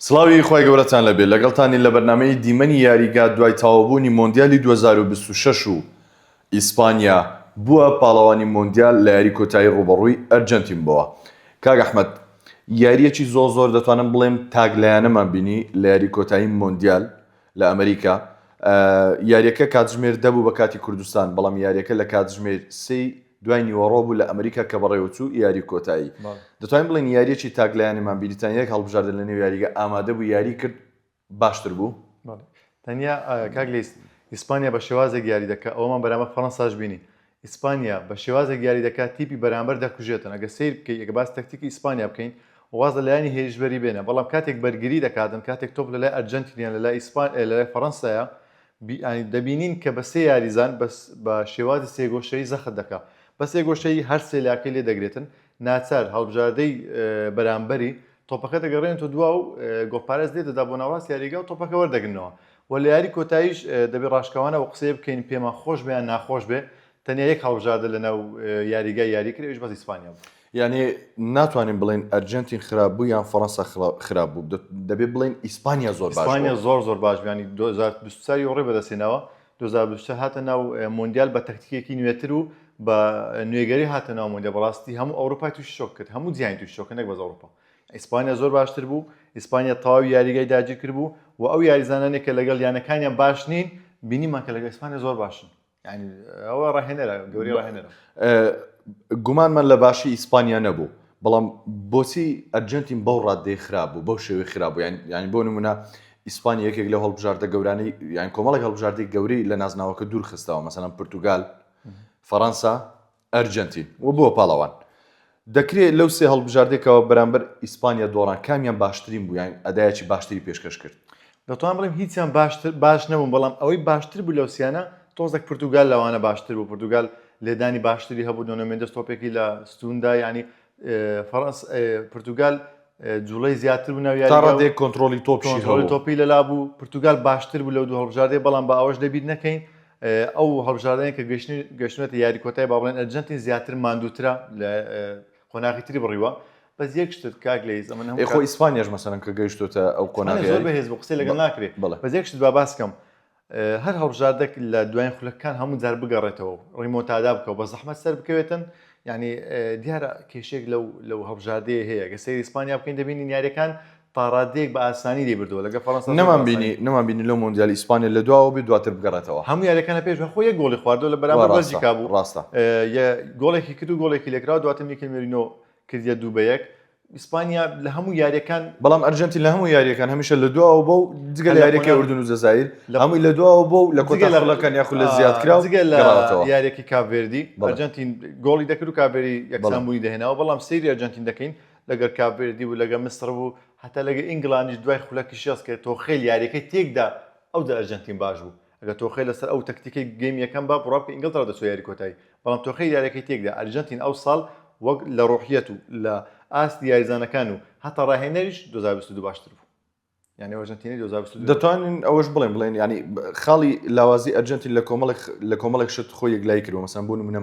سڵاوی خۆی گەورەتان لەبێت لەگەڵتانی لە بەرنامەی دیمەنی یاریگا دوای تاوەبوونی مۆندیالی 2026 و ئیسپانیا بووە پاڵەوانی مۆندیال لە یاری کۆتایی ڕوبەڕووی ئەرجەنتین بووە. کاک ئەحمەد، یاریەکی زۆر دەتوانم بڵێم تاگلایانەمان بینی لە یاری کۆتایی مۆندیال لە ئەمریکا. یاریەکە کاتژمێر دەبوو بە کاتی کوردستان، بەڵام یاریەکە لە کاتژمێر 3 دوای نیوەڕۆ بوو لە ئەمریکا کە بەڕێوەچوو یاری کۆتایی. دەتوانین بڵێن یاریەکی تاگلایانێمان بینیتان یەک هەڵبژاردن لە نێو یاریگە ئامادە بوو یاری کرد باشتر بوو. تەنیا کاک لە ئیسپانیا بە شێوازێک یاری دەکات، ئەومان بەرامبەر فەڕەنساش بینی. ئیسپانیا بە شێوازێک یاری دەکات تیپی بەرامبەر دەکوژێتن. ئەگە سیر بکەیت ئەگە باس تەکتیکی ئیسپانیا بکەین واز لە لایانی هێرشبەری بێنە، بەڵام کاتێک بەرگری دەکاتن، کاتێک تۆپ لەلای ئەرجەنتینیان لەلای لەلای فەڕەنسایە دەبینین کە بە سێ یاریزان بە شێوازی سێگۆشەی زەخت دەکات. بە سێگۆشەی هەر سێ لاکەی لێ دەگرێتن، ناچار هەڵبژاردەی بەرامبەری تۆپەکە دەگەڕێن تۆ دوا و گۆپارێز لێ دەدا بۆ ناوەڕاست یاریگا و تۆپەکە وەردەگرنەوە. و لە یاری کۆتاییش دەبێت ڕاشکەوانە و قسەی بکەین پێمان خۆش بێیان ناخۆش بێ، تەنیا یەک هەڵبژاردە لەناو یاریگای یاری کرد، ئەویش بەس ئیسپانیا بوو. یعنی ناتوانین بڵێن ئەرجەنتین خراپ بوو یان فەڕەنسا خراپ بوو، دەبێت بڵێن ئیسپانیا زۆر باش. ئیسپانیا زۆر باش بوو، ینی 2024 ڕێ بەدەستێنەوە 2024 هاتە ناو مۆندیال بە تەکتیکێکی نوێتر و بە نوێگەری هاتە ناو مۆندیال. بەڕاستی هەموو ئەوروپای تووشی شۆک کرد، هەموو جیهانی تووشی شۆک کرد، نەک بەس ئەوروپا. ئیسپانیا زۆر باشتر بوو، ئیسپانیا تەواوی یاریگای داگیر کرد بوو و ئەو یاریزانانێک کە لەگەڵ یانەکانیان باش نین بینیمان کە لەگەڵ ئیسپانیا زۆر باشن. ینی ئەوە ڕاهێنەرە، گەوری ڕاهێنەرە. گومانمان لە باشی ئیسپانیا نەبوو، بەڵام بۆچی ئەرجەنتین بەو ڕادەی خراپ بوو، بەو شێوەی خراپ بوو؟ ینی بۆ نمونە ئیسپانیا یەکێک لە هەڵبژاردە گەورانەی یان کۆمەڵێک هەڵبژاردەی گەورەی لە نازناوەکە دوور خستەوە، مەسەڵەن پورتوگال، فەڕەنسا، ئەرجەنتین و بووە پاڵەوان. دەکرێت لەو سێ هەڵبژاردێکەوە بەرامبەر ئیسپانیا دۆڕان کامیان باشترین بوو یان ئەدایەکی باشتری پێشکەش کرد؟ دەتوان بڵێم هیچیان باش نەبوون، بەڵام ئەوەی باشتر بوو لەو سیانە تۆزێک پورتوگال لەوانە باشتر بوو. پورتوگال لێدانی باشتری هەبوو، نونو مێندێس تۆپێکی لە ستوندا، ینی پورتوگال جوڵەی زیاتر بوو ناو یاریگا، تا ڕادێک کۆنتڕۆلی تۆپی لەلا بوو. پورتوگال باشتر بوو لەو دوو هەڵبژاردەیە، بەڵام بە ئەوەش دەبیر نەکەین ئەو هەڵبژاردەیە کە گەشتونەتە یاری کۆتایی با بڵێن ئەرجەنتین زیاتر ماندووترە لە قۆناغی تری بڕیوە. بەس یەک شتت کاک لەیز ئەمە خۆ ئیسپانیاش مەسەڵەن کە گەیشتوتە ئەو قۆناغی زۆر بەهێز بوو، قسەی لەگەڵ ناکرێت. بەس یەک شت با باسکەم، هەر هەڵبژاردەك لە دوایین خولەکان هەموو جار بگەڕێتەوە ڕیمۆنتادا بکەوە، بە زەحمەت سەر بکەوێتن. ینی دیارە کێشێک لەو هەڵبژاردەیە هەیە. گە سەیری ئیسپانیا بکەین دەبینین یاریەکان پاڕادەیەک بە ئاسانی لێبردووە لەگەڵ فەڕەنسا. نەمانبینی لەو مۆندیال ئیسپانیا لە دواوە بێ دواتر بگەڕێتەوە. هەموو یاریەکانە پێش خۆ یەک گۆڵی خواردەوە لە بەرامبەر بەلژیکا بوو. ڕاستە گۆڵێکی کرد و گۆڵێکی لێکراوە، دواتر میکل مێرینۆ کردیە 2-1. ئیسپانیا لە هەموو یاریەکان، بەڵام ئەرجەنتین لە هەموو یاریەکان هەمیشە لە دواوە بۆ و جگە لە یاریەکەی ئوردون و جەزایر هەمووی لە دواوە بۆ و لە کۆتاخڵەکان یاخود لە زیادکراوە جگە لە یاریەکی کاڤێردی ئەرجەنتین گۆڵی دەکرد و کاڤێری یەکسان بوونی دەهێناوە. بەڵام سەیری ئەرجەنتین دەکەین لەگەر کاڤێردی و لەگە میسر بوو، هەتا لەگە ئینگڵانیش دوای خولەکی شێست کرد تۆخێل یاریەکەی تێکدا ئەو دە ئەرجەنتین باش بوو. ئەگە تۆخێل لەسەر ئەو تەکتیکەی گەیم یەکەم با بڕاکە ئینگڵتەرا دەچۆ یاری کۆتایی، بەڵام تۆخێل یاریەکەی تێکدا ئەرجەنتین ئەو ساڵ وەک لە ڕۆحیەت و لە ئاستی یاریزانەکان و هەتا ڕاهێنەریش 2022 باشتر بوو. یعنی ئەرجەنتینی 2022 دەتوانین ئەوەش بڵێن ینی خاڵی لاوازی ئەرجەنتین لە کۆمەڵێک شت خۆی یەکلای کردووە. مەسەڵەن بۆ نمونە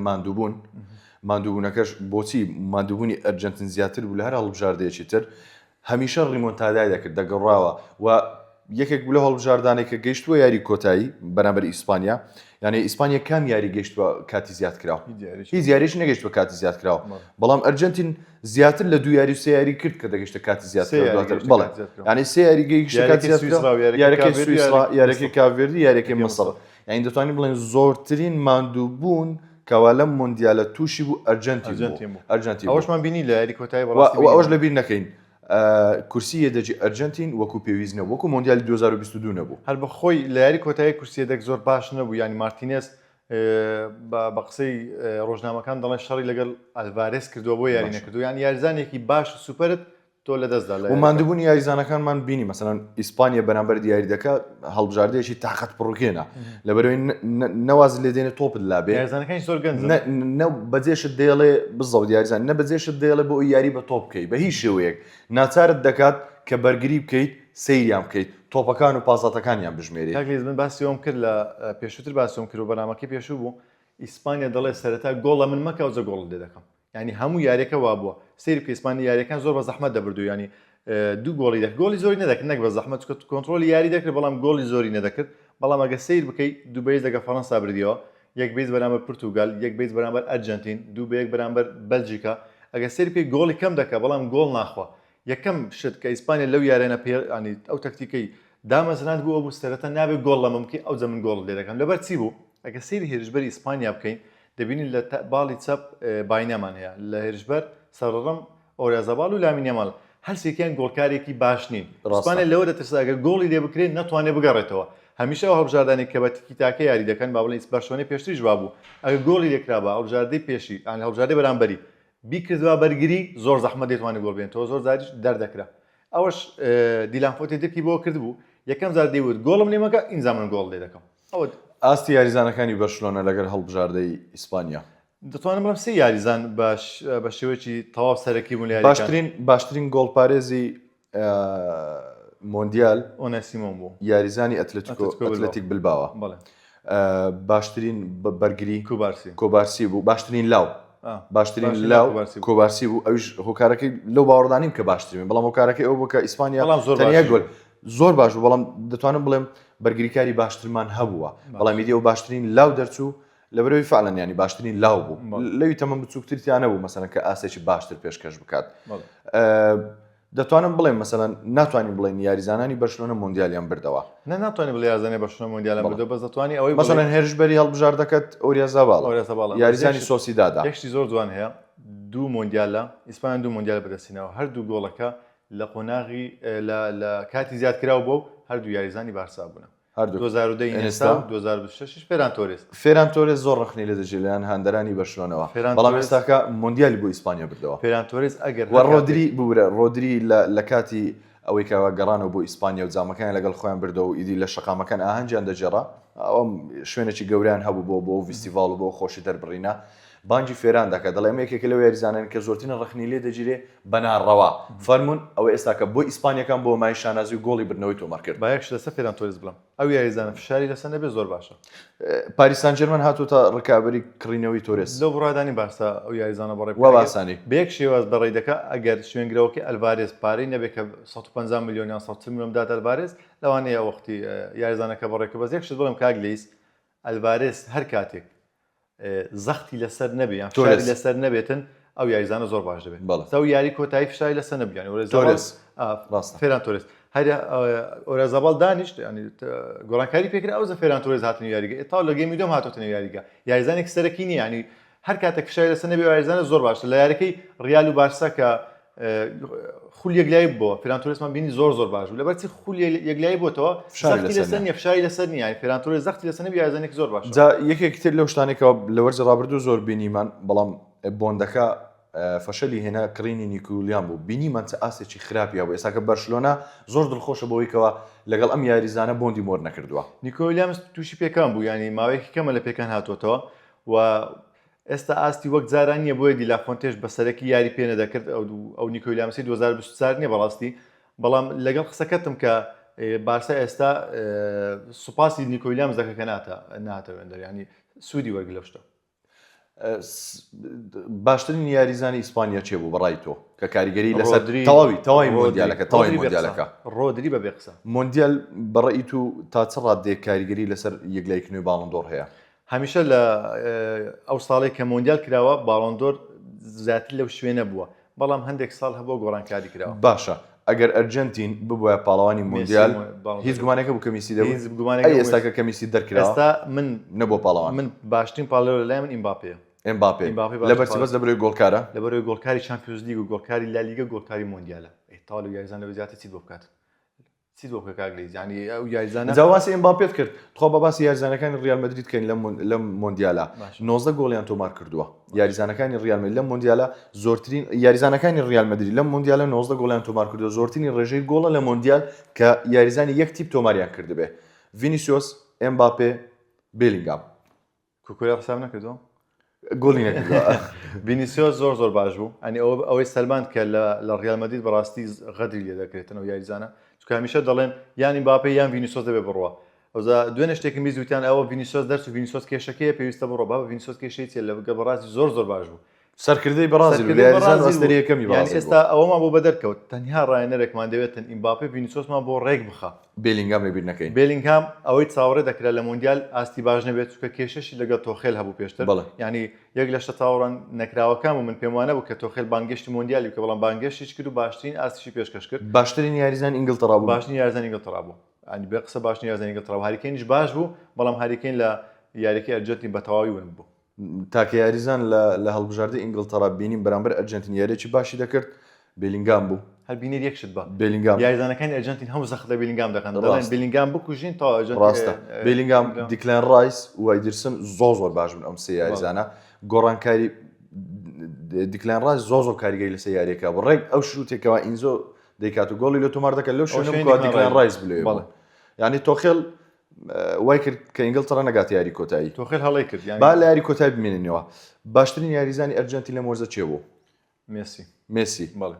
ماندووبوونەکەش بۆچی ماندووبوونی ئەرجەنتین زیاتر بوو لە هەر هەڵبژاردەیەکی تر، هەمیشە ڕیمۆنتادای دەکرد، دەگەڕاوە و یەکێک بوو لە هەڵبژاردانێک کە گەیشتووە یاری کۆتایی بەرامبەر ئیسپانیا. یعنی ئیسپانیا کام یاری گەیشتووە کاتی زیاد کراوە، هیچ یاریش نەگەیشتوە کاتی زیاد کراوە، بەڵام ئەرجەنتین زیاتر لە 2 یاری و 3 یاری کرد کە دەگەیشتە کاتی زیاد کراوە. بەڵێ ینی 3 یاری گەیشتە کاتی زیاد کراوە، یاریەکەی سویسرا، یاریەکەی کاڤێردی، یاریەکەی مەسەڵ. یعنی دەتوانین بڵێن زۆرترین ماندووبوون کەوا لەم مۆندیالە تووشی بوو ئەرجەنتین. ئەوەشمان بینی لە یاری کۆتایی ئەوەش لەبیر نەکەین کورسیە دەجی ئەرجەنتین وەکو پێویست نەبوو، وەکو مۆندیالی 2022 نەبوو. هەر بە خۆی لە یاری کۆتایی کورسیە دەک زۆر باش نەبوو. ینی مارتینێز بە قسەی ڕۆژنامەکان دەڵێن شەڕی لەگەڵ ئەلڤارێز کردووە بۆ یاری نەکردو. یان یاریزانێکی باش سوپەرت تۆ لە دەستدا و ماندووبوونی یاریزانەکانمان بینی. مەسەڵەن ئیسپانیا بەرامبەر دیاری دەکات هەڵبژاردەیەکی تاقەت پڕوکێنە لەبەرەوەی نەواز لێدێنێ تۆپت لابێ، یاریزانەکانی زۆر گەنج نە بەجێشت دێڵێ بزەوت یاریزان، نە بەجێشت دێڵێ بۆ ئەوی یاری بە تۆپ بکەیت بە هیچ شێوەیەک، ناچارت دەکات کە بەرگری بکەیت سەیریان بکەیت تۆپەکان و پاساتەکانیان بژمێری. من باسیەوەم کرد لە پێشووتر باسیەوەم کرد و بەنامەکەی پێشوو بوو. ئیسپانیا دەڵێ سەرەتا گۆڵە من مەکە و جە گۆڵ لێ دەکەم. ینی هەموو یاریەکە وا بووە سەیر بکە ئیسپانیا یاریەکان زۆر بە زەحمەت دەبردو. ینی دوو گۆڵی دەکرد گۆڵی زۆری نەدەکرد نەک بە زەحمەت کۆنتترۆلی یاری دەکرد بەڵام گۆڵی زۆری نەدەکرد بەڵام ئەگە سیر بکەیت دوو بەیز دەگە فەڕەنسا بردیەوە یەک بەیز بەرامبەر پورتوگال یەک بەیز بەرامبەر ئەرجنتین دوو بە یەک بەرامبەر بەلجیکا ئەگە سیر پێی گۆڵی کەم دەکە بەڵام گۆڵ ناخوا یەکەم شت کە ئیسپانیا لەو یارێنە پێنی ئەو تەکتیکەی دامەزراند بوو ئەو بوو سەرەتا نابێت گۆڵ لە ممکن ئەو جە من گۆڵ لێ دەکەم لەبەر چی بوو ئەگە سیری هێرشبەری ئیسپانیا بکەین دەبینین لە باڵی چەپ باینەمان هەیە لە هێرشبەر سەرڕەم ئۆریازەباڵ و لامین یامال هەرسێکیان گۆڵکارێکی باش نین ئیسپانیا لەوە دەترسا ئەگەر گۆڵی لێ بکرێت نەتوانێت بگەڕێتەوە هەمیشە ئەو هەڵبژاردانێک کە بە تیکی تاکە یاری دەکەن با بڵێن بەشۆنەی پێشتریش وا بوو ئەگەر گۆڵی لێکرا بە هەڵبژاردەی پێشی ئەن هەڵبژاردەی بەرامبەری بیکردوا بەرگری زۆر زەحمەت دێتوانێت گۆڵ بێن تۆ زۆر جاریش دەردەکرا ئەوەش دیلان فۆتی دەرکی بۆ کرد بوو یەکەم جار دەیوت گۆڵم لێ مەکە ئینجا من گۆڵ لێ دەکەم ئەوە ئاستی یاریزانەکانی بەرشلۆنە لەگەر هەڵبژاردەی ئیسپانیا دەتوانم بڵم سێ یاریزان بە شێوەیەکی تەواو سەرەکی بوون باشترین گۆڵپارێزی مۆندیال ئۆنەسیمۆن بوو یاریزانی ئەتلەتیک بلباوە باشترین بەرگری کۆبارسی بوو باشترین لاو کۆبارسی بوو ئەوش هۆکارەکەی لەو باوەڕدانیم کە باشترین بەڵام هۆکارەکەی ئەو بکە ئیسپانیا گۆل زۆر باش بوو بەڵام دەتوانم بڵێم بەرگریکاری باشترمان هەبووە بەڵام میدی ئەو باشترین لاو دەرچوو لەبەرەوەی فعلەن ینی باشترین لاو بوو لەوی تەمەم بچووکتریانە بوو مەسەلەن کە ئاسێکی باشتر پێشکەش بکات دەتوانم بڵێم مەسەلەن ناتوانین بڵێن یاریزانانی بەرشلۆنە مۆندیالیان بردەوە ناتوانین بڵێ یازانەی بەرشلۆنە مۆندیالیان بردەوە بەس دەتوانی ئەوەی مەسەلەن هێرشبەری هەڵبژاردەکەت ئۆریازاباڵ یاریزانی سۆسیدادا یەکشتی زۆر جوان هەیە دوو مۆندیالە ئیسپانیا دوو مۆندیال بەدەستێنەوە هەردوو گۆڵەکە لە قۆناغی لە کاتی زیاد کراوە بۆ هەردوو یاریزانی بارسا بوون 2026 فێران تۆرێز زۆر ڕخنی لە دەژێلیان هاندەرانی بەرشلۆنەوە بەڵام ئێستاکە مۆندیالی بۆ ئیسپانیا بردەوە فێران تۆرێز ئەگەر ڕۆدری لە کاتی ئەوەی کەوا گەڕانەوە بۆ ئیسپانیا و جامەکان لەگەڵ خۆیان بردەوە و ئیدی لە شەقامەکان ئاهەنجیان دەجێڕا ئەوم شوێنێکی گەوریان هەبوو بۆ فیستیڤال و بۆ خۆشی دەربڕینە بانجی فێران دەکە دەڵێ یەکێک لەو یاریزانان کە زۆرترین ڕخنی لێ دەگیرێ بەناڕەوا فەرمونون ئەوە ئێستاکە بۆ ئیسپانیەکان بۆ مای شانازی و گۆڵی بردنەوەی تۆمار کرد با یەکش لەسەر فێران تۆرێز بڵم ئەو یاریزانە فشاری لەسەر نەبێ زۆر باشە پاریس سان ژێرمەن هاتووە ڕکابەری کڕینەوەی تۆرێز لەو بڕادانی بارسا ئەو یاریزانە بەڕێ باسانی بەیەک شێواز بەڕێ دەکە ئەگەر شوێنگرەوەکی ئەلڤارێز پارەی نەبێت کە 150 میلیۆن یان 100 میلیۆن دات ئەلڤارێز لەوانەیە وەختی یاریزانەکە بەڕێکە بەس یەکشت بڵم کاک لەیس ئەلڤارێز هەر کاتێک زەختی لەسەر نەبێ یان فشاری لەسەر نەبێتن ئەو یاریزانە زۆر باش دەبێت ئەو یاری کۆتایی فشاری لەسەر نەبیانی فێران تۆرێز هەر ئۆرازەباڵ دانیشت ینی گۆڕانکاری پێکرا ئەو زە فێران تۆرێز هاتن یاریگە تا لە گەیمی دۆم هاتوتنە یاریگە یاریزانێک سەرەکی نیە ینی هەر کاتێک فشاری لەسەر نەبێ یاریزانە زۆر باشە لە یاریەکەی ڕیال و بارسا کە خول یەکلایی بووە فێران تۆرێزمان بینی زۆر باش بوو لەبەرچی خول یەکلایی بووەوە زەختی لەسەر نیە فشاری لەسەر نیە ینی فێران تۆرێز زەختی لەسەر نەبێ یاریزانێکی زۆر باشە جا یەکێک تر لەو شتانێکەوە لە وەرزە ڕابردوو زۆر بینیمان بەڵام بۆندەکە فەشەلی هێنا کڕینی نیکولیان بوو بینیمان چه ئاسێکی خراپیە بوو ئێستاکە بەرشلۆنا زۆر دڵخۆشە بەوەیکەوە لەگەڵ ئەم یاریزانە بۆندی مۆر نەکردووە نیکۆلیامس تووشی پێکان بوو ینی ماوەیەکی کەمە لە پێکان هاتوۆتەوە و ئێستا ئاستی وەک جارانیە بۆیە دیلافۆنتێش بەسەرەکی یاری پێ نەدەکرد ئەو نیکۆلیامسی 2024 نیە بەڕاستی بەڵام لەگەڵ قسەکەتم کە بارسا ئێستا سوپاسی نیکۆلیامس دەکە کە ناتەوێندەر ینی سوودی وەرگ لەو شتە باشترین یاریزانی ئیسپانیا چێ بوو بەڕای تۆ کە کاریگەری لەسەر تەواوی مۆندیالەکە ڕۆدری بەبێ قسە مۆندیال بەڕێی تو تا چ ڕادێک کاریگەری لەسەر یەکلایکردنەوەی باڵندۆر هەیە هەمیشە لە ئەو ساڵێک کە مۆندیال کراوە باڵندۆر زیاتر لەو شوێنە بووە بەڵام هەندێک ساڵ هەبووە گۆڕانکاری کراوە باشە ئەگەر ئەرجنتین ببووە پاڵەوانی مۆندیال هیچ گومانێکە بوو کەمیسی دەبوو ئێستاکە کەمیسی دەرکراوە ئێستا من نەبووە پاڵەوان من باشترین پاڵەوە لەلای من ئیمباپێ لەبەرچی بەس لەبەرەوەی گۆڵکارە لەبەرەوەی گۆڵکاری چامپیۆنز لیگ و گۆڵکاری لالیگە گۆڵکاری مۆندیالە ئێتاڵ و یاریزان لەوە زیاتر چیت بۆ بکات چیت بۆ بکە کاک لەیز ینی ئەو یاریزانە جاواسی ئیمباپێت کرد خۆ بە باسی یاریزانەکانی ڕیال مەدرید کەین لە مۆندیالە 19 گۆڵیان تۆمار کردووە یاریزانەکانی ڕیال مەدرید لە مۆندیالە زۆرترین یاریزانەکانی ڕیال مەدرید لە مۆندیالە 19 گۆڵیان تۆمار کردووە زۆرترین ڕێژەی گۆڵە لە مۆندیال کە یاریزانی یەک تیپ تۆماریان کردبێ ڤینیسیۆس ئێمباپێ بێلینگام کوکوریە حساب نەکردەوە گۆڵی نەکردووە ڤینیسیۆس زۆر باش بوو ئەنی ئەوەی سەلمان کە لە ڕیال مەدرید بەڕاستی غەدری لێ دەکرێتەوە یاریزانە چونکە هەمیشە دەڵێن یان ئیمباپێ یان ڤینیسیۆس دەبێ بڕوە ئەوزا دوێنێ شتێکی میزوتیان ئەوە ڤینیسیۆس دەرس و ڤینیسیۆس کێشەکەیە پێویستە بڕۆ بابە ڤینیسیۆس کێشەی چێ لە بەڕاستی زۆر باش بوو سەرکردەی بەرازیل و یاریزان ئەستەریەکەمی یعنی بەرازیل ئێستا ئەوەمان بۆ بەدەرکەوت تەنها ڕایەنەرێکمان دەوێتن ئیمباپێ ڤینیسیۆسمان بۆ ڕێک بخە بێلینگام لێبیر نەکەین بێلینگهام ئەوەی چاوەڕێ دەکرا لە مۆندیال ئاستی باش نەبێت چونکە کێشەشی لەگەڵ تۆخێل هەبوو پێشتر بەڵێ. ینی یەک لە شتە چاوەڕان نەکراوەکان و من پێم وانە بوو کە تۆخێل بانگشتی مۆندیالی کە بەڵام بانگشتیش کرد و باشترین ئاستیشی پێشکەش کرد باشترین یاریزان ئینگلتەرا بوو باشترین یاریزانی ئینگلتەرا بوو ینی بێ قسە باشترین یاریزانی ئینگلتەرا بوو هاریکەینیش باش بوو بەڵام هاریکەین لە یاریەکەی ئەرجەنتین بە تەواوی ون بوو تاکە یاریزان لە هەڵبژاردەی ئینگلتەرا بینیم بەرامبەر ئەرجەنتین یاریێکی باشی دەکرد بێلینگام بوو هەر بینیر یەکشت بە بێلینگام یاریزانەکانی ئەرجەنتین هەموو زەخدە بێلینگام دەکەن دەڵێن بێلینگام بکوژین تا ڕاستە بێلینگام دیکلان ڕایس و ئایدرسن زۆر باش بوون ئەم سێ یاریزانە گۆڕانکاری دیکلان ڕایس زۆر کاریگەری لەسەر یاریەکە بڕێک ئەو شروتێکەوە ئینزۆ دەیکات و گۆڵی لە تۆمار دەکەن لەو شوێنە دیکلان ڕایس بلێ ینی تۆخێل وای کرد کە ئینگلتەرا نەگات یاری کۆتایی تۆخێل هەڵی کرد با لە یاری کۆتایی بمێنینەوە باشترین یاریزانی ئەرجەنتین لە مۆرزە چێ بوو مێسی بەڵێ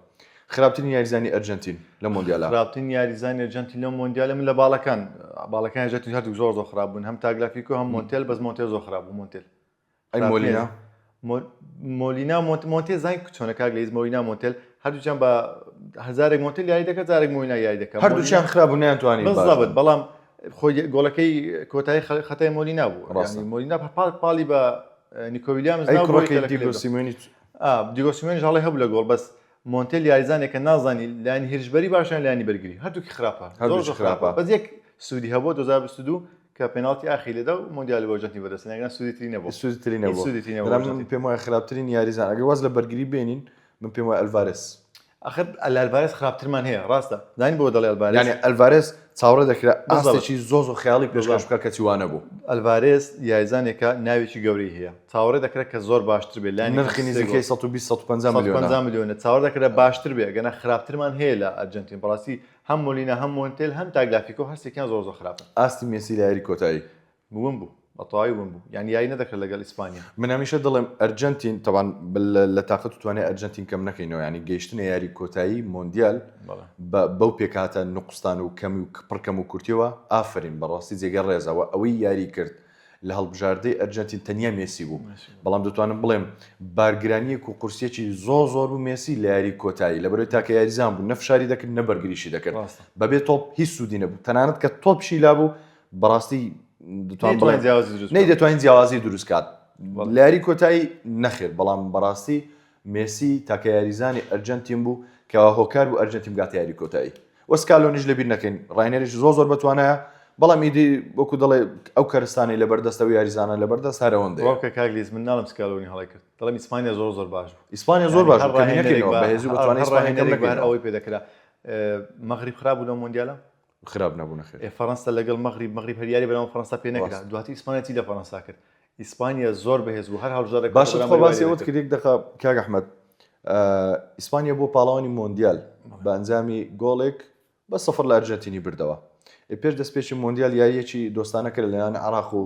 خراپترین یاریزانی ئەرجەنتین لە مۆندیالا خراپترین یاریزانی ئەرجەنتین لە مۆندیالە من لە باڵەکان ئەرجەنتین هەردوو زۆر خراپ بوون هەم تاگلافیکۆ هەم مۆنتێل بەس مۆنتێل زۆر خراپ بوو مۆنتێل ئەی مۆلینا مۆنتێ زای چۆنە کاک لەیز مۆلینا مۆنتێل هەردووچیان بە هەزارێک مۆنتێل یاری دەکات جارێک مۆلینا یاری دەکات هەردووچیان خراپ بوو نەیانتوانی بەڵام بەڵام خۆی گۆڵەکەی کۆتایی خەتای مۆلینا بوو مۆلینا پاڵی بە نیکۆ ویلیامز دیگۆسیمێنیش هەڵی هەبوو لە گۆڵ بەس مۆنتێل یاریزانێکە نازانی لایانی هێرشبەری باشیان لایانی بەرگری هەردووکی خراپە زۆر خراپە بەس یەک سوودی هەبوو 2022 کە پێناڵتی ئاخی لێدا و مۆندیال بۆ ئەرجەنتین بەدەست نەگەن سوودی نەبوو من پێم وایە خراپترین یاریزان ئەگەر واز لە بەرگری بێنین من پێم وایە ئەلڤارێس ئەخر ئەلڤارێس خراپترمان هەیە ڕاستە زانین بۆ دەڵێ ئەلڤارێس یعنی ئەلڤارێس چاوەڕێ دەکرا ئاستێکی زۆر خەیاڵی پێشکەش بکە کە چیوانە بوو ئەلڤارێس یاریزانێکە ناوێکی گەورەی هەیە چاوەڕێ دەکرێت کە زۆر باشتر بێت لای نرخی نزیکەی 150 میلیۆنە چاوەڕێ دەکرێت باشتر بێت گەنە خراپترمان هەیە لە ئەرجەنتین بەڕاستی هەم مۆلینا هەم مۆنتێل هەم تاگلافیکۆ هەستێکیان زۆر خراپە ئاستی مێسی لە یاری کۆتایی بوون بوو بەتەواوی بوون بوو یعنی یاری نەدەکرد لەگەڵ ئیسپانیا من هەمیشە دەڵێم ئەرجەنتین تەوان لە تااقەت توانێت ئەرجەنتین کەم نەکەینەوە ینی گەیشتنە یاری کۆتایی مۆندیال بەو پێکاتە نقستان و کەمی و پڕکەم و کورتیەوە ئافرین بەڕاستی جێگەر ڕێزەوە ئەوەی یاری کرد لە هەڵبژاردەی ئەرجەنتین تەنیا مێسی بوو بەڵام دەتوانم بڵێم بارگرانیەک و قورسیەکی زۆر بوو مێسی لە یاری کۆتایی لەبەرەوەی تاکە یاریزان بوو نەفشاری دەکرد نەبەرگریشی دەکرد بەبێ تۆپ هیچ سوودی نەبوو تەنانەت کە تۆپشی لابوو بەڕاستی دەتوانین جیاوازی دروست کات لە یاری کۆتایی نەخێر بەڵام بەڕاستی مێسی تاکە یاریزانی ئەرجەنتین بوو کەوا هۆکار بوو ئەرجەنتین بگاتە یاری کۆتایی وەسکالۆنیش لەبیر نەکەین ڕاینەرێکی زۆر بەتوانایە بەڵام ئیدی وەکو دەڵێ ئەو کەرستانی لە بەردەستەوە یاریزانە لە بەردەست هەرەوەندە واکە کاگلیز من ناڵم سکالۆنی هەڵی کرد دەڵێم ئیسپانیا زۆر باش بوو ئیسپانیا زۆر باش بەهێزی بەتوانێت ئەوەی پێ دەکرا مەغریب خراپ بوو لە مۆندیالە خراپ نەبوو نەخێر فەڕەنسا لەگەڵ مەغریب هەریاری بەناو فەڕەنسا پێ نەکرا دواتر ئیسپانیا چی لە فەڕەنسا کرد ئیسپانیا زۆر بەهێز بوو هەر هەڵبژاردێک باش باسی ئەوت کرد یەک دقە کاک ئەحمەد ئیسپانیا بۆ پاڵەوانی مۆندیال بە ئەنجامی گۆڵێک بە سەفر لە ئەرجەنتینی بردەوە پێش دەستپێکی مۆندیال یاریەکی دۆستانە کرد لەلایەن عێراق و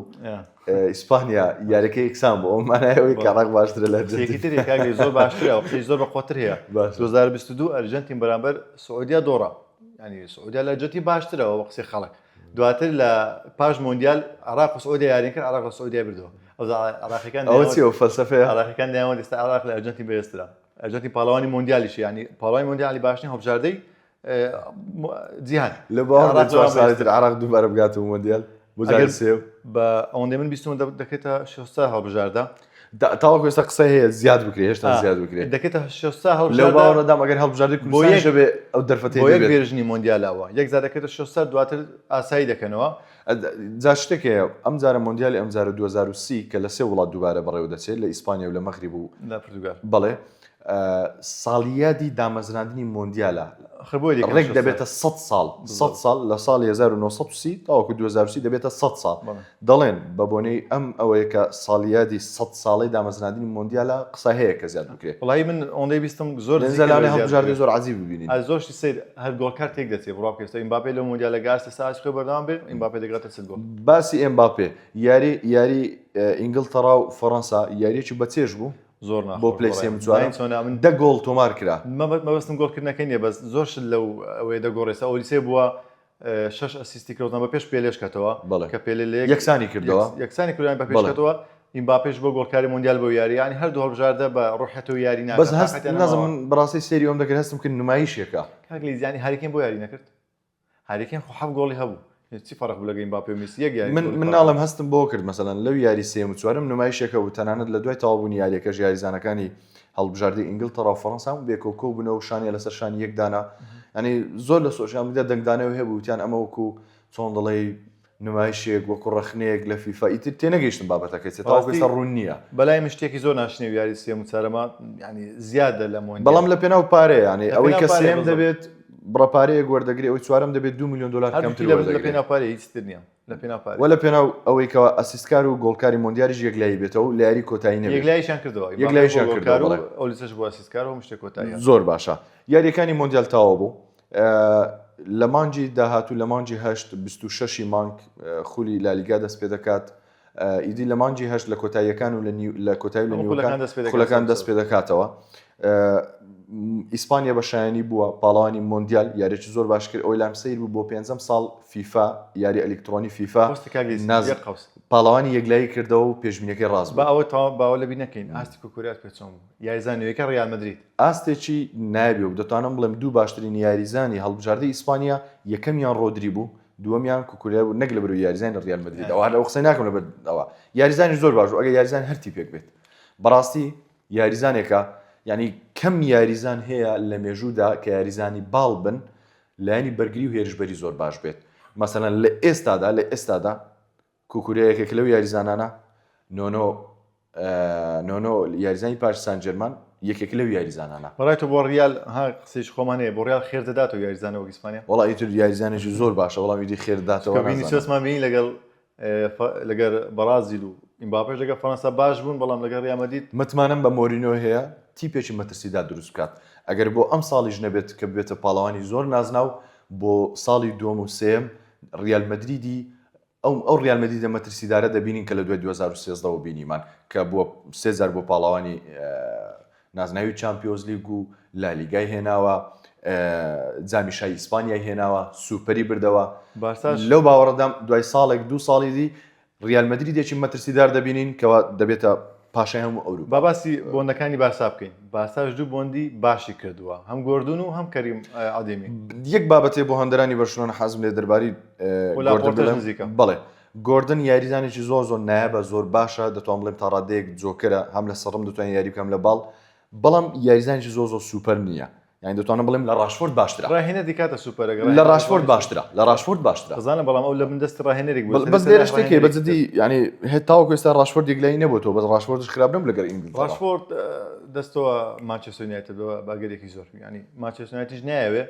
ئیسپانیا یاریەکەی یەکسان بوو ئەو مانایەوەی کە عێراق باشترە لە ئەرجەنتین زۆر باشترە قسەی زۆر بەخۆتر هەیە 2022 ئەرجەنتین بەرامبەر سعودیا دۆڕە ینی سعودیا لە ئەرجەنتین باشترەوە بە قسەی خەڵک دواتر لە پاش مۆندیال عێراق و سعودیا یاریان کرد عێراق لە سعودیا بردەوە عێراقیەکان ئەوە چیە فەلسەفەیە عێراقیەکان دەیانوت ئێستا عێراق لە ئەرجەنتین بەهێزترە ئەرجەنتین پاڵەوانی مۆندیالیشی ینی پاڵەوانی مۆندیالی باشترین هەڵبژاردەی جیهان لە باوەڕ عێراق دووبارە بگاتەوە مۆندیال بە ئەوەندەی من بیستم دەکرێتە 600 هەڵبژاردە تاوەکو ئێستا قسە هەیە زیاد بکرێت هێشتا زیاد بکرێت دەکرێتە 600 هەڵبژاردە لەو باوەڕەدام ئەگەر هەڵبژاردەی کوردستان بێ ئەو دەرفەتەی بۆ یەک بێژنی مۆندیالەوە یەک جار دەکرێتە 600 دواتر ئاسایی دەکەنەوە جا شتێک هەیە ئەم جارە مۆندیالی ئەم جارە 2030 کە لە سێ وڵات دووبارە بەڕێوە دەچێت لە ئیسپانیا و لە مەغریب و لە پورتوگال بەڵێ ساڵیادی دامەزراندنی مۆندیالە ڕێک دەبێتە 100 ساڵ لە ساڵی 1930 تاوەکو 2030 دەبێتە 100 ساڵ دەڵێن بە بۆنەی ئەم ئەوەیە کە ساڵیادی 100 ساڵی دامەزراندنی مۆندیالە قسە هەیە کە زیاد بکرێت وڵی من ئەوەندەی بیستم زۆر زەلانەی هەڵبژاردەی زۆر عەجیب ببینین زۆرشتی سیر هەر گۆڵکار تێک دەچێت بڕوا پێستا ئیمباپێ لە مۆندیالە گاستە ساعت خۆ بەردەوام بێت ئیمباپێ دەگاتە سێ گۆڵ باسی ئێمباپێ یاری ئینگلتەرا و فەڕەنسا یاریەکی بەچێژ بوو زۆر بۆ پلەیسێ من دە گۆڵ تۆمار کرا مەبەستم گۆڵکردنەکەی نیە بەس زۆرشت لەو ئەوەیە دەگۆڕێستا ئۆلیسێ بووە 6 ئەسیستی کردن بە پێش پێلێش کاتەوە بەڵێ کە پێلێ یەکسانی کردەوە یەکسانی کردیان بە پێشکەوە ئیمباپێش بۆ گۆڵکاری مۆندیال بۆ یاری ینی هەردوو هەڵبژاردە بە ڕۆحەت و یاری بەس هەست نازم من بەڕاستی سێریۆم دەکرد هەستم کرد نمایشێکە کاگلیزیانی هەریکەین بۆ یاری نەکرد هەریکەین خۆ حەف گۆڵی هەبوو چی فەرق بوو لەگەڵ ئیمباپێ و میسی یەک یاری من ناڵم هەستم بۆ کرد مەسەلەن لەو یاری سێم و چوارم نمایشێکە و تەنانەت لە دوای تەواوبوونی یاریەکەش یاریزانەکانی هەڵبژاردی ئینگلتەرا و فەڕەنسا و بێکۆکۆ بوونەوە شانیە لەسەر شانی یەکدانا ینی زۆر لە سۆشیال میدیا دەنگدانەوە هەبوو وتیان ئەمە وەکو چۆن دەڵێ نمایشێک وەکو ڕەخنەیەک لە فیفا ئیتر تێنەگەیشتم بابەتەکەی تاوەکەستا ڕوون نییە بەلای مشتێکی زۆر ناشنێ و یاری سێم و چارەمە ینی زیادە لە مۆندیال بەڵام لە پێناو پارەیە ینی ئەوەی کە سێم دەبێت بڕەپارەیە وەردەگری ئەوەی چوارم دەبێت 2 میلیۆن دلار کەمتر لە پێناو پارەی هیچ تر نییە لە پێناو پارە وە لە پێناو ئەوەی کەەوە ئەسیستکار و گۆڵکاری مۆندیالیش یەکلایی بێتەوە لە یاری کۆتایی نەبێت یەکلایشیان کردەوە یەکلایشیان کردەوە ئەو لیسەش بۆ ئەسیستکار و شتێک کۆتایی زۆر باشە یاریەکانی مۆندیال تاوا بوو لە مانجی داهاتوو لە مانجی هەشت 26 مانگ خولی لالیگا دەست پێ دەکات ئیدی لە مانجی هەشت لە کۆتاییەکان و لە کۆتایی لە نیوەکان خولەکان دەست پێ دەکاتەوە ئیسپانیا بە شایانی بووە پاڵەوانی مۆندیال یاریی زۆر باش کرد ئەوی لام سیر بوو بۆ 5 ساڵ فیفا یاری ئەلکترۆنی فیفا پاڵەوانی یەکلایی کردەوە و پێشبینیەکەی ڕاست بە ئەوە باوە لە بینەکەین ئاستی کوکوریات پێ چۆن یاریزانەوەیەکە ڕیال مەدرید ئاستێکی نابێ و دەتوانم بڵێم دوو باشترین یاریزانی هەڵبژاردەی ئیسپانیا یەکەمیان ڕۆدری بوو دووەمیان کوکوریا بوو نەک لە بەرەوەی یاریزانی ڕیال مەدرید ئەوە لە قسەی ناکەم لەبەرەوە یاریزانی زۆر باش ئەگەر یاریزان هەرتی پێک بێت بەڕاستی یاریزانێکە ینی کەم یاریزان هەیە لە مێژوودا کە یاریزانی باڵ بن لایانی بەرگری و هێرشبەری زۆر باش بێت مەسەلەن لە ئێستادا کوکوریایەکێک لەو یاریزانانە نۆنۆ یاریزانی پاش سان جەرمان یەکێک لەو یاریزانانە بەڕای تۆ بۆ ڕیال ها قسەیش خۆمانەیە بۆ ڕیال خێر دەداتەوە یاریزانەوە ئیسپانیا وڵا ئیتر یاریزانێکی زۆر باشە وەڵام ویدی خێر دەداتەوە ڤینیسیۆسمان بینی لەگەر بەرازیل و ئیمباپێش لەگەر فەڕەنسا باش بوون بەڵام لەگەر ریال مەدرید متمانم بە مۆرینۆ هەیە تیپێکی مەترسیدا دروست بکات ئەگەر بۆ ئەم ساڵیش نەبێت کە بێتە پاڵەوانی زۆر نازناو بۆ ساڵی دووەم و سێم ریال مەدریدی ئەو ریال مەدریدە مەترسیدارە دەبینین کە لە دوای 2013 بینیمان کە بووە 3000 بۆ پاڵەوانی نازناوی چامپیۆنز لیگ و لالیگای هێناوە جامی شای ئیسپانیای هێناوە سوپەری بردەوە لەو باوەڕدام دوای ساڵێک دو ساڵی دی ریال مەدریدێکی مەترسیدار دەبینین کەوا دەبێتە پاشای هەموو ئەوروپا باسی بۆندەکانی بارسا بکەین بارساش دوو بۆندی باشی کردووە هەم گۆردون و هەم کەریم ئادێمی یەک بابەتێ بۆ هەندەرانی بەرشلۆنە حەزم لێ دەرباری بڵێ گۆردن یاریزانێکی زۆر نایابە زۆر باشە دەتوان بڵێم تا ڕادەیەک جۆکەرە هەم لە سەڕم دەتوانین یاری بکەم لە باڵ بەڵام یاریزانێکی زۆر سوپەر نییە یعنی دەتوانم بڵێم لە ڕاشفۆرد باشترە ڕاهێنە دیکاتە سوپەرەگە لە ڕاشفۆرد باشترە بزانە بەڵام ئەو لە من دەستی ڕاهێنەرێک بەس لێرە شتێکی بەجددی ینی هێت تاوەکو ئێستا ڕاشفۆرد یەکلایی نەبووەوە بەس ڕاشفۆردش خراپ نەبوو لەگەر ئینگلیز ڕاشفۆرد دەستەوە مانچستەر یونایتد باگەرێکی زۆر ینی مانچستەر یونایتدش نایەوێ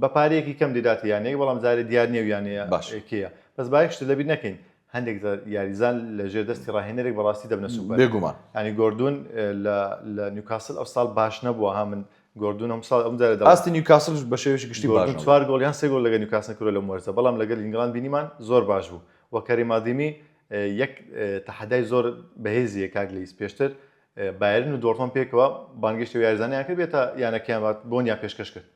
بە پارەیەکی کەم دەداتە یانەیە بەڵام جارێ دیار نییە و یانەیە باشەیە بەس باەک شتە لەبیر نەکەین هەندێک یاریزان لە ژێر دەستی ڕاهێنەرێک بەڕاستی دەبنە سوپەر بێگومان ینی گۆردون لە نیوکاسل ئەو ساڵ باش نەبووە ها من گۆردون ئەم ساڵ ئەم جارە ئاستی نیوکاسل بە شێوەیەکی گشتی باش چوار گۆڵیان سێ گۆڵ لەگەڵ نیوکاسل کردو لە مۆرزە بەڵام لەگەڵ ئینگڵاند بینیمان زۆر باش بوو وە کەریم ئادێمی یەک تەحەدای زۆر بەهێزیە کاک لەیس پێشتر بایرن و دۆرتمۆند پێکەوە بانگشتی و یاریزانیان کرد بێتە یانەکەیان بۆنیا پێشکەش کرد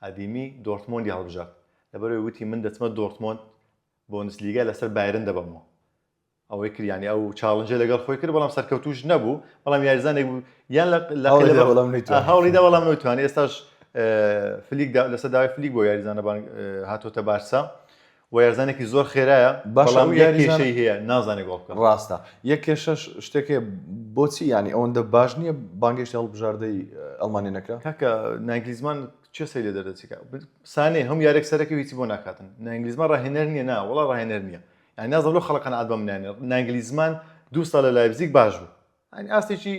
ئادێمی دۆرتمۆندی هەڵبژارد لەبەرەوەی وتی من دەچمە دۆرتمۆند بۆندسلیگا لەسەر بایرن دەبمەوە ئەوەی کریانی ئەو چاڵنجە لەگەڵ خۆی کرد بەڵام سەرکەوتوش نەبوو بەڵام یاریزانێک بوو یان هەوڵیدا بەڵام نەیتوانی ئێستاش فلیک لەسەر داوای فلیک بۆ یاریزانە هاتۆتە بارسا و یاریزانێکی زۆر خێرایە بەڵام یاریشەی هەیە نازانێت گۆڵ بکات ڕاستە یەک کێشەش شتێکێ بۆچی ینی ئەوەندە باش نییە بانگشتی هەڵبژاردەی ئەڵمانی نەکرا کاکە نانگلیزمان چه سەی لێ دەردەچیکە سانێ هەم یارێک سەرەکە هیچی بۆ ناکاتن نانگلیزمان ڕاهێنەر نییە نا وڵا ڕاهێنەر نییە یعنی نازڵ خەڵقان عاد بەمنانێ نانگلیزمان دوو ساڵ لە لایپزیگ باش بوو ئەنی ئاستێکی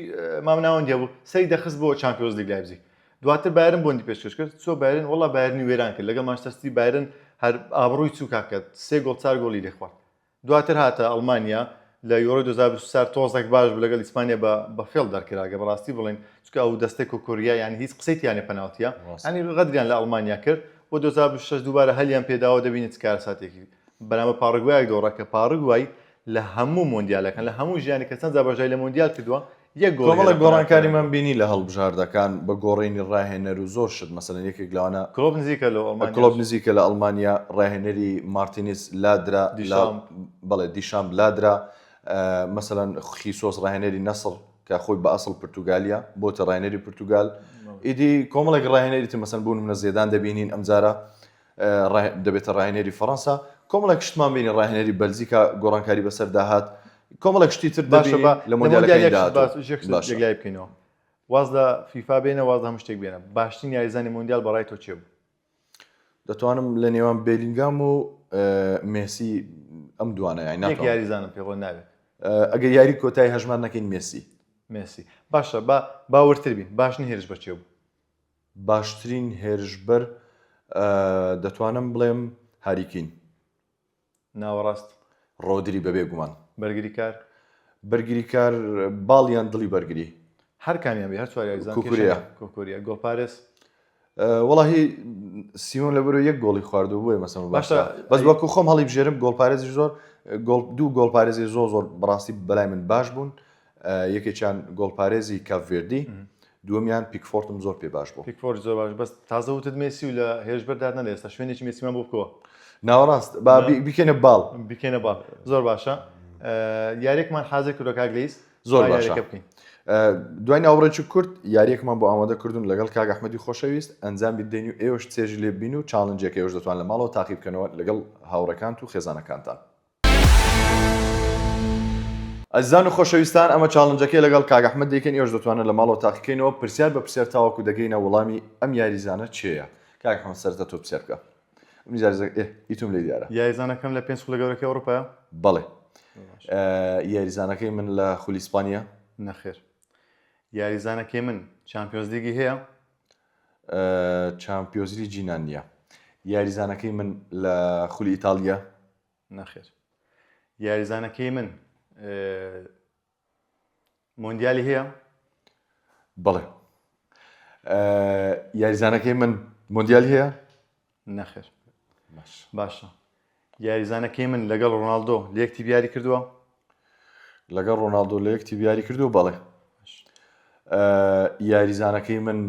مامناوەندیا بوو سەی دەخست بۆ چامپیۆنز لیگ لایپزیگ دواتر بایرن بۆندی پێشکەش کرد چۆ بایرن وڵا بایرنی وێران کرد لەگەڵ مانچستەر سیتی بایرن هەر ئابڕووی چوو کاکەت 3 گۆڵ 4 گۆڵی لێ خوارد دواتر هاتە ئەڵمانیا لە یۆرۆ 2024 تۆزێک باش بوو لەگەڵ ئیسپانیا بە فێڵ دەرکراگە بەڕاستی بڵێن چکە ئەو دەستێک و کوریا یانی هیچ قسەیتیانێ پەناوتیە ئەنی غەدریان لە ئەڵمانیا کرد بۆ 2006 دووبارە هەلیان پێداوە دەبینێت کار ساتێکی بەنامە پاڕگوایەک دۆڕەکە پاڕگوای لە هەموو مۆندیالەکان لە هەموو ژیانی کە چەند بەژای لە مۆندیال کردووە یەک گۆڵە گۆڕانکاریمان بینی لە هەڵبژاردەکان بە گۆڕینی ڕاهێنەر و زۆر شت مەسەلەن یەکێک لەوانە کلۆب نزیکە لە کلۆب نزیکە لە ئەڵمانیا ڕاهێنەری مارتینز لادرا بەڵێ دیشام لادرا مثلا خیسۆس ڕاهێنەری نەسڵ کە خۆی بە ئەسڵ پرتوگالیا بۆتە ڕاهێنەری پرتوگال ئیدی کۆمەڵێک ڕاهێنەری تر مەسەن بوون منە زێدان دەبینین ئەمجارە دەبێتە ڕاهێنەری فەڕەنسا کۆمەڵێک شتمان بینی ڕاهێنەری بەلزیکا گۆڕانکاری بەسەر داهات کۆمەڵێک شتی تر دەبینی لە مۆندیالەکەی داهاتوو یەکلای بکەینەوە واز لە فیفا بێنە واز لە هەموو شتێک بێنە باشترین یاریزانی مۆندیال بەڕای تۆ چێ بوو؟ دەتوانم لە نێوان بێلینگام و مێسی ئەم دوانە یەک یاریزانم پێڕۆ ناوێت ئەگەر یاری کۆتایی هەژمان نەکەین مێسی باشە باوەرتر بین باشترین هێرش بە چێ بوو؟ باشترین هێرشبەر دەتوانم بڵێم هاریکین ناوەڕاست ڕۆدری بەبێ گومان بەرگری کار باڵیان دڵی بەرگری هەر کامیان بێ هەر چوار یاریزان کۆکوریا گۆڵپارێز وەڵاهی سیمۆن لەبەرۆ یەک گۆڵی خواردو بووە مەسەڵ باشە بەس وەکو خۆم هەڵی بژێرم گۆڵپارێزی زۆر دوو گۆڵپارێزی زۆر بەڕاستی بەلای من باش بوون یەکێکیان گۆڵپارێزی کاڤێردی دووەمیان پیکفۆرتم زۆر پێ باش بوو پیکفۆرت زۆر باش بەس تازە وتت مێسی و لە هێرشبەر نەدە ئێستا شوێنێکی مێسیمان بۆ بکەوە ناوەڕاست بکەنە باڵ زۆر باشە یاریێکمان حازر کردو کاگلیس زۆر باشە بکەین دوای ناوڕێکی کورد یاریەکمان بۆ ئامادە کردوون لەگەڵ کاک ئەحمەدی خۆشەویست ئەنجام بدەین و ئێوەش چێژی لێ بین و چاڵنجێک ئێوەش دەتوان لە ماڵەوە تاقی بکەنەوە لەگەڵ هاوڕەکان و خێزانەکانتان ئەزان و خۆشەویستان ئەمە چاڵنجەکەی لەگەڵ کاک ئەحمەد دەیکەن ئێوەش دەتوانن لە ماڵەوە تاقیکەینەوە پرسیار بە پرسیار تاوەکو دەگەینە وەڵامی ئەم یاریزانە چێیە کاک ئەحمەد سەرەتا تۆ پرسیار بکە ئیتوم لێ دیارە یاریزانەکەم لە پێنج خولە گەورەکەی ئەوروپایە بەڵێ یاریزانەکەی من لە خولی ئیسپانیا نەخێر یاریزانەکەی من چامپیۆنز لیگی هەیە چامپیۆنز لیگی نییە یاریزانەکەی من لە خولی ئیتالیا نەخێر یاریزانەکەی من مۆندیالی هەیە بەڵێ یاریزانەکەی من مۆندیالی هەیە نەخێر باشە یاریزانەکەی من لەگەڵ ڕۆناڵدۆ لە یەکتیب یاری کردووە لەگەڵ ڕۆناڵدۆ لە یەکتیب یاری کردووە بەڵێ یاریزانەکەی من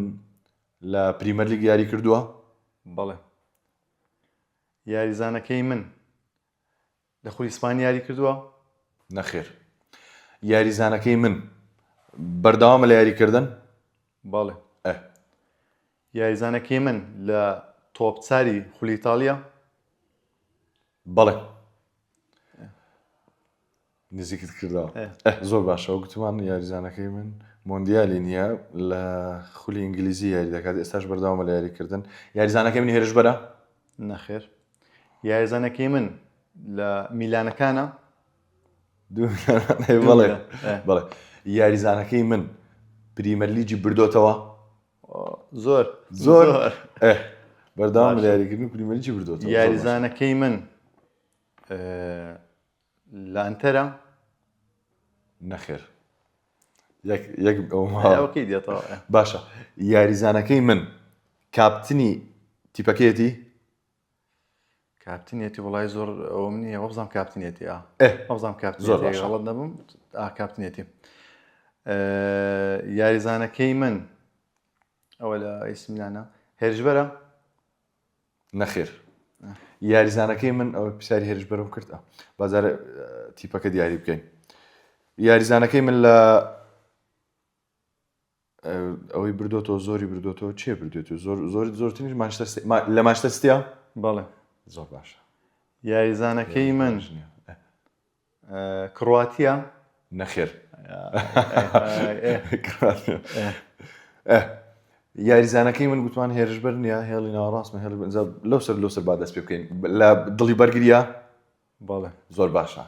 لە پریمەر لیگ یاری کردووە بەڵێ یاریزانەکەی من لە خولی ئیسپانیا یاری کردووە نەخێر یاریزانەکەی من بەردەوامە لە یاریکردن بەڵێ یاریزانەکەی من لە تۆپچاری خولی ئیتالیا بەڵێ نزیکت کردەوە زۆر باشە و گوتمان یاریزانەکەی من مۆندیالی نییە لە خولی ئینگلیزی یاری دەکات ئێستاش بەردەوامە لە یاریکردن یاریزانەکەی من هێرشبەرە نەخێر یاریزانەکەی من لە میلانەکانە بەڵێ یاریزانەکەی من پریمەر لیگی بردۆتەوە زۆر بەردەوام لە یاریکردن پریمەر لیگی بردۆتەوە یاریزانەکەی من لە ئەنتەرە نەخێر ئەوکەی دێتەوە باشە یاریزانەکەی من کاپتنی تیپەکەیەتی کاپتنێتی وڵای زۆر ئەوم نییە وەبزانام کاپتنێتی وەبزانام زۆر غەڵەت نەبووم کاپتنێتی یاریزانەکەی من ئەوە لە ئیسمیلانە هێرشبەرە نەخێر یاریزانەکەی من ئەوە پرسیاری هێرشبەرم کردە بازارە تیپەکە دیاری بکەین یاریزانەکەی من لە ئەوەی بردۆتەوە زۆری بردۆتەوە چێ بردێتەوە زۆرترینش لە مانچستەر سیتیە بەڵێ زۆر باشە یاریزانەکەی من کڕواتیە نەخێر یاریزانەکەی من گوتمان هێرشبەر نییە هێڵی ناوەڕاستمە لەو سەر با دەست پێ بکەین لە دڵی بەرگریە بەڵێ زۆر باشە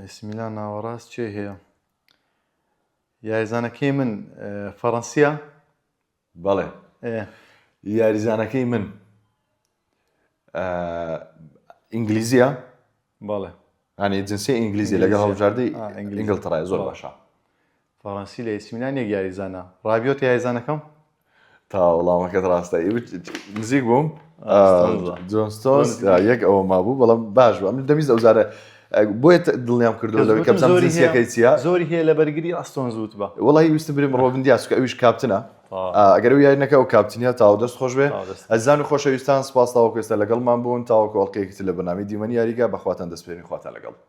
ئیسمیلان ناوەڕاست چێ هەیە یاریزانەکەی من فەڕەنسیە بەڵێ یاریزانەکەی من ئینگلیزیە بەڵێ هەنێ جنسی ئینگلیزی لەگەڵ هەڵبژاردەی ئینگلترای زۆر باشە فەڕەنسی لە ئیسمیلان یەک یاریزانە ڕابیۆت یاریزانەکەم تا وەڵامەکەت ڕاستە نزیک بووم جۆنستۆنز یەک ئەوە مابوو بەڵام باش بوو ئەم دەمیست ئەوزارە بۆیە دڵنیام کردو لەوەی کە بزانم جنسیەکەی چییە زۆری هەیە لە بەرگری ئەستۆنز وت بە وەڵی ویستم بریم ڕۆبندیاس کە ئەویش کاپتنە ئەگەر و یارینەکە ئەو کاپتنیا تاو دەست خۆش بێ ئەزان و خۆشەویستان سپاس تاوەکو ئێستا لەگەڵمان بوون تاوەکو ئەڵلقەیەکی لە بەنامی دیمەنی یاریگا بەخواتان دەست پێێنی خواتان لەگەڵ